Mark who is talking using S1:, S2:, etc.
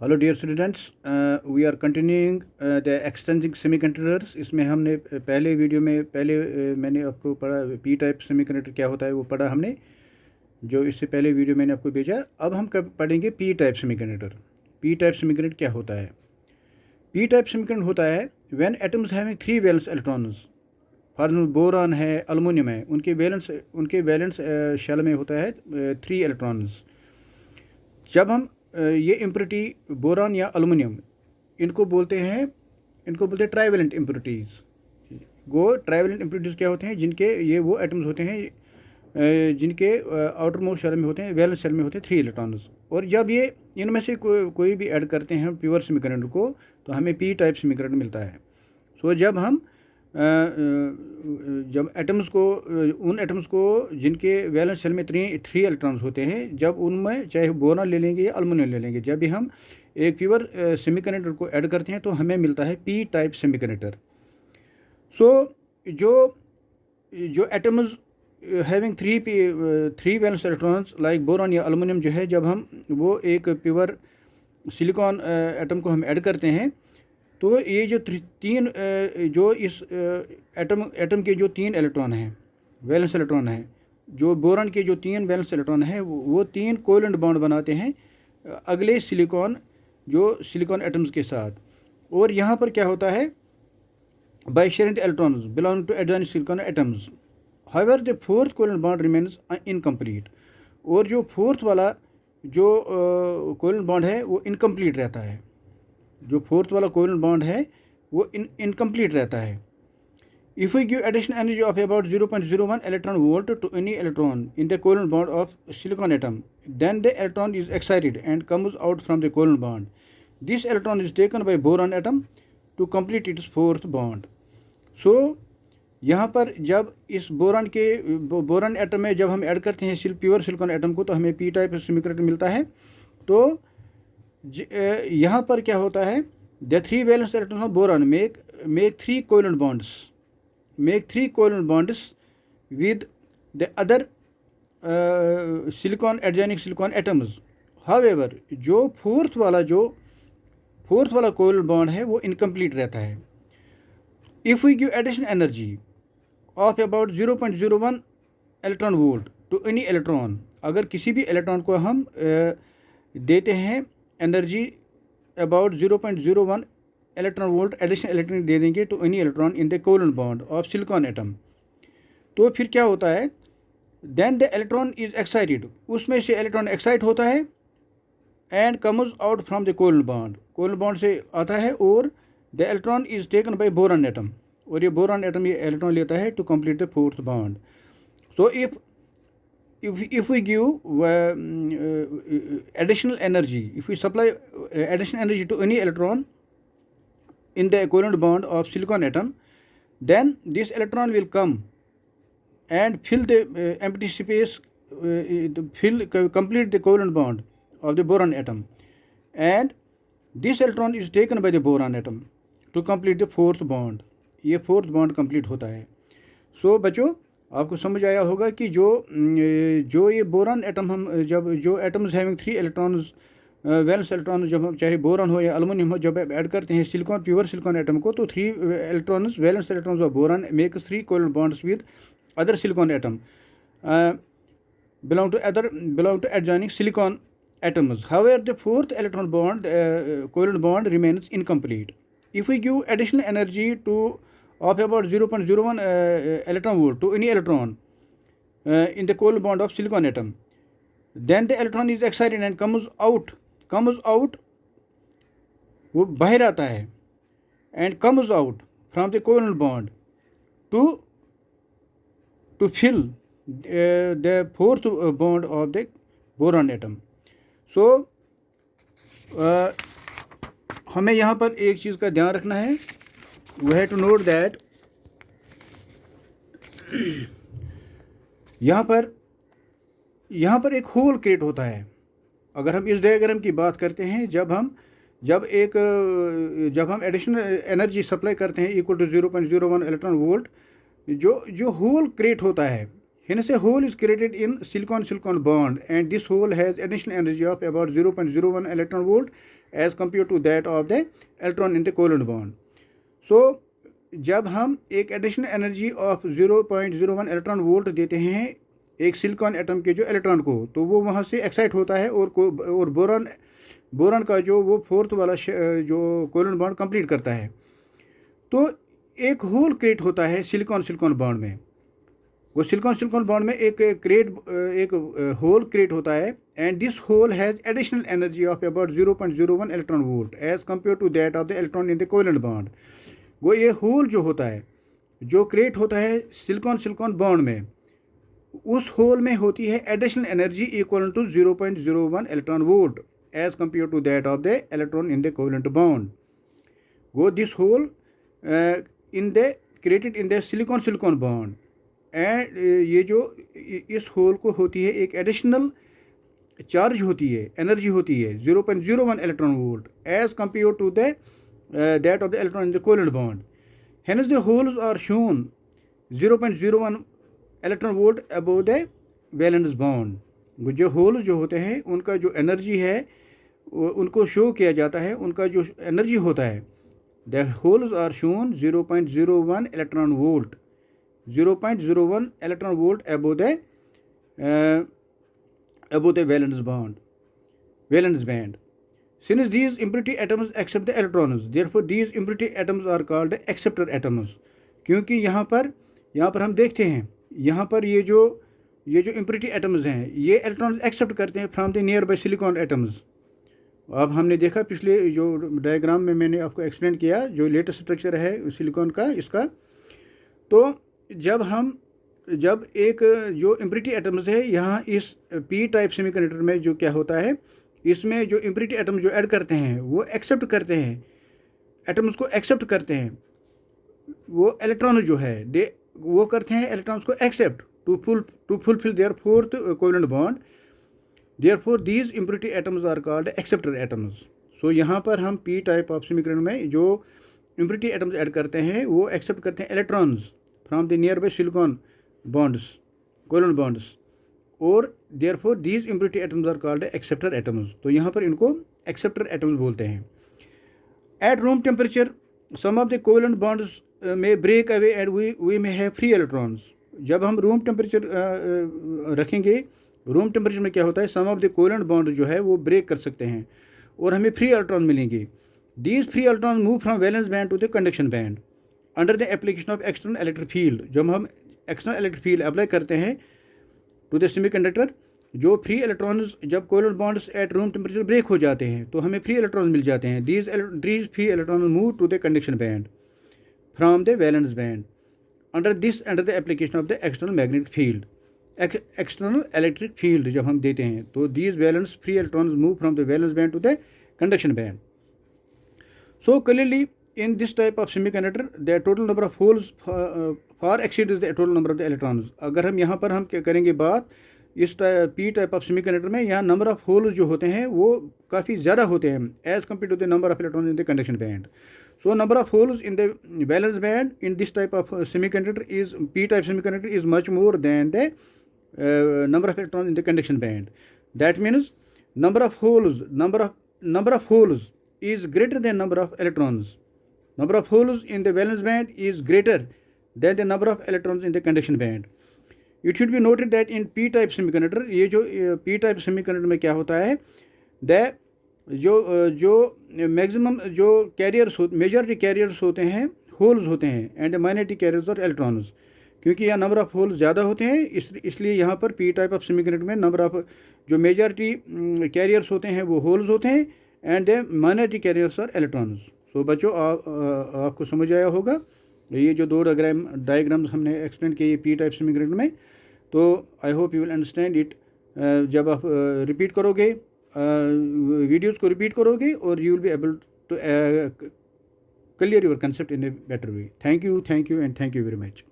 S1: Hello dear students, we are continuing the extrinsic semiconductors. इसमें हमने पहले वीडियो में मैंने आपको पढ़ा पी टाइप सेमीकंडक्टर क्या होता है, वो पढ़ा हमने। जो इससे पहले वीडियो मैंने आपको भेजा। अब हम कब पढ़ेंगे P type semiconductor. P type semiconductor क्या होता है? पी टाइप सेमीकंडक्टर होता है when atoms having 3 valence electrons. For example boron है, एल्युमिनियम है, उनके वैलेंस शेल में होता है 3 इलेक्ट्रॉन्स। जब हम ये इम्प्योरिटी बोरान या एल्युमिनियम, इनको बोलते हैं ट्राइवेलेंट इम्प्योरिटीज़। वो ट्राइवेलेंट इम्प्योरिटीज़ क्या होते हैं? जिनके ये वो एटम्स होते हैं जिनके आउटर मोस्ट शेल में होते हैं, वैलेंस शेल में होते हैं 3 इलेक्ट्रॉन्स। और जब ये इनमें से कोई भी ऐड करते हैं प्योर सेमीकंडक्टर को, तो हमें पी टाइप सेमीकंडक्टर मिलता है। सो जब हम जब एटम्स को उन एटम्स को जिनके वैलेंस शेल में 3 इलेक्ट्रॉन्स होते हैं, जब उनमें चाहे बोरान ले लेंगे या एल्युमिनियम ले लेंगे, जब भी हम एक प्योर सेमीकंडक्टर को ऐड करते हैं तो हमें मिलता है पी टाइप सेमीकंडक्टर। सो जो atoms having 3 valence electrons like boron या एल्युमिनियम जो है, जब हम वो एक प्योर सिलिकॉन एटम को हम ऐड करते हैं, तो ये जो तीन जो इस एटम के जो 3 इलेक्ट्रॉन हैं, वैलेंस इलेक्ट्रॉन हैं, जो बोरान के जो 3 वैलेंस इलेक्ट्रॉन हैं, वो 3 कोवेलेंट बॉन्ड बनाते हैं अगले सिलिकॉन एटम्स के साथ। और यहाँ पर क्या होता है? By sharing the electrons belong to adjoining silicon atoms, however the fourth covalent bond remains incomplete. और जो फोर्थ वाला जो कोवेलेंट बॉन्ड है वो इनकम्प्लीट रहता है। जो फोर्थ वाला कोवेलेंट बॉन्ड है वो इनकम्प्लीट रहता है। If we give additional energy of about 0.01 electron volt to any electron in the covalent bond of silicon atom, then the electron is excited and comes out from the covalent bond. This electron is taken by boron atom to complete its fourth bond. So यहाँ पर जब इस boron atom में जब हम add करते हैं pure silicon atom को, तो हमें पी टाइप सेमीकंडक्टर मिलता है। तो यहाँ पर क्या होता है? The 3 valence electrons of boron make 3 covalent bonds with the other adjoining silicon atoms. However जो फोर्थ वाला कोवेलेंट बॉन्ड है वो इनकम्प्लीट रहता है। If we give additional energy of about 0.01 electron volt to any electron, अगर किसी भी electron को हम देते हैं energy about 0.01 electron volt additional electron दे देंगे to any electron in the covalent bond of silicon atom, तो फिर क्या होता है? Then the electron is excited, उसमें से इलेक्ट्रॉन एक्साइट होता है and comes out from the covalent bond से आता है, और the electron is taken by boron atom, और ये बोरान एटम ये इलेक्ट्रॉन लेता है to complete the fourth bond. So if we give additional energy, if we supply additional energy to any electron in the covalent bond of silicon atom, then this electron will come and fill the empty space, complete the covalent bond of the boron atom, and this electron is taken by the boron atom to complete the fourth bond. ये fourth bond complete होता है। सो बच्चों, आपको समझ आया होगा कि जो ये बोरान एटम हम जब जो atoms having 3 electrons valence electron, जब हम चाहे बोरान हो या एल्युमिनियम हो, जब ऐड करते हैं प्योर सिलिकॉन एटम को, तो 3 electrons valence electrons of boron makes 3 covalent bonds with other silicon atom belong to adjoining silicon atoms. However, the fourth electron bond covalent bond remains incomplete. If we give additional energy of about 0.01 electron volt to any electron in the covalent bond of silicon atom, then the electron is excited and comes out, वो बाहर आता है, and comes out from the covalent bond to fill the fourth bond of the boron atom. So हमें यहाँ पर एक चीज़ का ध्यान रखना है। We have to note that यहाँ पर एक होल क्रिएट होता है। अगर हम इस डायग्राम की बात करते हैं, जब हम एडिशनल एनर्जी सप्लाई करते हैं इक्वल टू 0.01 इलेक्ट्रॉन वोल्ट, जो होल क्रिएट होता है, hence a hole is created in silicon bond, and this hole has additional energy of about 0.01 electron volt as compare to that of the electron in the covalent bond. So जब हम एक additional energy of 0.01 electron volt देते हैं एक silicon atom के जो electron को, तो वो वहाँ से एक्साइट होता है और बोरॉन का जो वो फोर्थ वाला जो कोवेलेंट बॉन्ड कंप्लीट करता है, तो एक होल क्रिएट होता है सिलिकॉन बॉन्ड में। वो सिलिकॉन बॉन्ड में एक होल क्रिएट होता है, and this hole has additional energy of about 0.01 electron volt as compare to that of the electron in the covalent bond. वो ये होल जो होता है, जो क्रिएट होता है सिलिकॉन बॉन्ड में, उस होल में होती है additional energy equal to 0.01 electron volt as compare to that of the electron in the covalent bond. वो this hole in the created in the silicon bond, and ये जो इस होल को होती है एक एडिशनल चार्ज होती है, एनर्जी होती है 0.01 electron volt as compare to the that of the electron in the covalent bond. Hence the holes are shown 0.01 electron volt above the valence bond. जो होल जो होते हैं उनका जो एनर्जी है उनको शो किया जाता है, उनका जो एनर्जी होता है, the holes are shown 0.01 electron volt, 0.01 electron volt above the valence band. Since these impurity atoms accept the electrons, therefore these impurity atoms are called acceptor atoms. क्योंकि यहाँ पर हम देखते हैं, यहाँ पर ये जो impurity atoms हैं, ये electrons accept करते हैं from the nearby silicon atoms. अब हमने देखा पिछले जो डायग्राम में मैंने आपको एक्सप्लेन किया, जो लेटेस्ट स्ट्रक्चर है सिलिकॉन का इसका, तो जब एक जो impurity atoms है यहाँ इस p टाइप सेमीकंडक्टर में जो क्या होता है, इसमें जो इम्प्योरिटी एटम जो ऐड करते हैं वो एक्सेप्ट करते हैं, एटम्स को एक्सेप्ट करते हैं, वो इलेक्ट्रॉन जो है वो करते हैं इलेक्ट्रॉन्स को accept to fulfil their fourth covalent bond. Therefore these impurity atoms are called acceptor atoms. So यहाँ पर हम पी टाइप ऑफ सेमीकंडक्टर में जो इम्प्योरिटी एटम्स ऐड करते हैं वो एक्सेप्ट करते हैं electrons from the nearby silicon bonds, covalent bonds, और therefore these impurity atoms are called acceptor atoms. तो यहाँ पर इनको एक्सेप्टर एटम्स बोलते हैं। At room temperature some of the covalent bonds में ब्रेक अवे एंड वी में है फ्री इलेक्ट्रॉन्स। जब हम रूम टेम्परेचर रखेंगे, रूम टेम्परेचर में क्या होता है, some of the covalent bond जो है वो ब्रेक कर सकते हैं और हमें फ्री इलेक्ट्रॉन मिलेंगे। These free electron move from valence band to the conduction band under the application of external electric field. जब हम एक्सटर्नल इलेक्ट्रिक फील्ड अप्लाई करते हैं टू द सेमीकंडक्टर, जो फ्री इलेक्ट्रॉन्स जब covalent bonds at room temperature break हो जाते हैं तो हमें फ्री इलेक्ट्रॉन्स मिल जाते हैं। These free electron move to the conduction band from the valence band under the application of the external magnetic field. External electric field जब हम देते हैं तो these valence free electrons move from the valence band to the conduction band. So clearly in this type of semiconductor the total number of holes far exceeds the total number of the electrons. अगर हम यहाँ पर हम क्या करेंगे बात, इस P type of semiconductor में यहाँ नंबर ऑफ होल्स जो होते हैं वो काफ़ी ज़्यादा होते हैं as compare to the number of electrons in the conduction band. So number of holes in the valence band in this type of semiconductor is P type semiconductor is much more than the number of electrons in the conduction band. That means number of holes is greater than number of electrons. Number of holes in the valence band is greater than the number of electrons in the conduction band. It should be noted that in p-type semiconductor, ये जो p-type semiconductor में क्या होता है, the जो maximum जो carriers majority carriers होते हैं होल्स होते हैं एंड माइनॉरिटी कैरियर्स और इलेक्ट्रॉन्स, क्योंकि यहाँ नंबर ऑफ होल्स ज़्यादा होते हैं इसलिए यहाँ पर पी टाइप ऑफ सेमीकंडक्टर में नंबर ऑफ जो मेजॉरिटी कैरियर्स होते हैं वो होल्स होते हैं एंड द माइनॉरिटी कैरियर्स और इलेक्ट्रॉन्स। सो बच्चों आपको समझ आया होगा ये जो दो डायग्राम्स हमने एक्सप्लेन किए पी टाइप सेमीकंडक्टर में, तो I hope you will understand it. जब आप रिपीट करोगे वीडियोज़ को रिपीट करोगे और you will be able to clear your concept in a better way. Thank you and thank you very much.